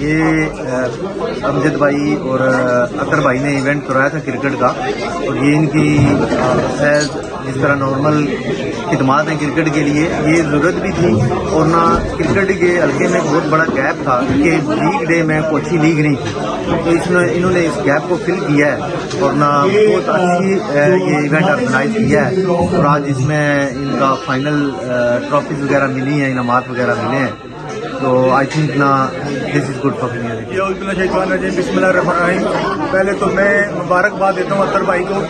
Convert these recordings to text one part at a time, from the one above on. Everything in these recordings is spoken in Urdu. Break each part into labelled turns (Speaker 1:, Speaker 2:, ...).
Speaker 1: یہ امجد بھائی اور اطہر بھائی نے ایونٹ کرایا تھا کرکٹ کا، اور یہ ان کی فیض جس طرح نارمل خدمات ہیں کرکٹ کے لیے، یہ ضرورت بھی تھی، اور نہ کرکٹ کے حلقے میں بہت بڑا گیپ تھا کہ لیگ ڈے میں کوچی لیگ نہیں تھی، تو انہوں نے اس گیپ کو فل کیا ہے، اور نہ بہت اچھی یہ ایونٹ آرگنائز کیا ہے، اور آج اس میں ان کا فائنل ٹرافیز وغیرہ ملی ہیں، انعامات وغیرہ ملے ہیں، تو آئی تھنک نا دس از گڈ فار کمیونٹی۔
Speaker 2: بسم اللہ الرحمن الرحیم۔ پہلے تو میں مبارکباد دیتا ہوں اطہر بھائی کو،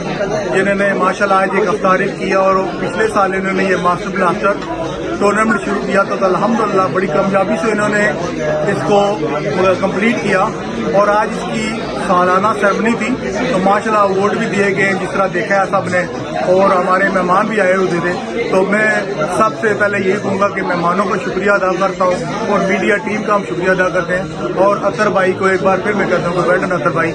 Speaker 2: جنہوں نے ماشاء اللہ آج ایک افطاری کیا، اور پچھلے سال انہوں نے یہ ماسٹر بلاسٹر ٹورنامنٹ شروع کیا تو الحمدللہ بڑی کامیابی سے انہوں نے اس کو کمپلیٹ کیا، اور آج اس کی سالانہ سیرمنی تھی، تو ماشاءاللہ اوارڈ بھی دیے گئے جس طرح دیکھا ہے سب نے، اور ہمارے مہمان بھی آئے ہوئے تھے، تو میں سب سے پہلے یہی کہوں گا کہ مہمانوں کو شکریہ ادا کرتا ہوں، اور میڈیا ٹیم کا ہم شکریہ ادا کرتے ہیں، اور اطہر بھائی کو ایک بار پھر میں کہتا ہوں کہ ویل ڈن اطہر بھائی،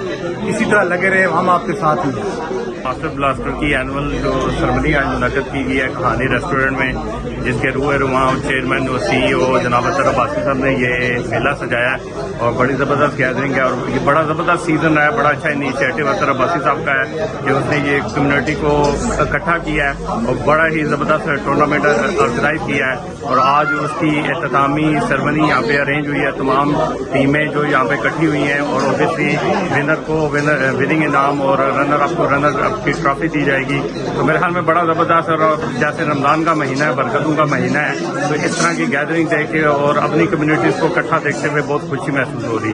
Speaker 2: اسی طرح لگے رہے، ہم آپ کے ساتھ ہیں۔
Speaker 3: ماسٹر بلاسٹر کی اینول جو سرمنی آج منعقد کی گئی ہے کہانی ریسٹورینٹ میں، جس کے روح رواں چیئرمین اور سی ای او جناب اطہر عباسی صاحب نے یہ میلہ سجایا ہے، اور بڑی زبردست گیدرنگ ہے، اور یہ بڑا زبردست سیزن رہا ہے، بڑا اچھا انیشیٹو اطہر عباسی صاحب کا ہے کہ اس نے یہ کمیونٹی کو اکٹھا کیا ہے، اور بڑا ہی زبردست ٹورنامنٹ آرگنائز کیا ہے، اور آج اس کی اختتامی سرمنی یہاں پہ ارینج ہوئی ہے، تمام ٹیمیں جو یہاں پہ اکٹھی ہوئی ہیں، اور اوبیسلی ونر کو وننگ انعام اور رنر اپ کو رنر اپ کی ٹرافی دی جائے گی، تو میرے خیال میں بڑا زبردست، اور جیسے رمضان کا مہینہ ہے، برکتوں کا مہینہ ہے، تو اس طرح کی گیدرنگ دیکھ کے اور اپنی کمیونٹیز کو اکٹھا دیکھتے ہوئے بہت خوشی محسوس ہو رہی ہے۔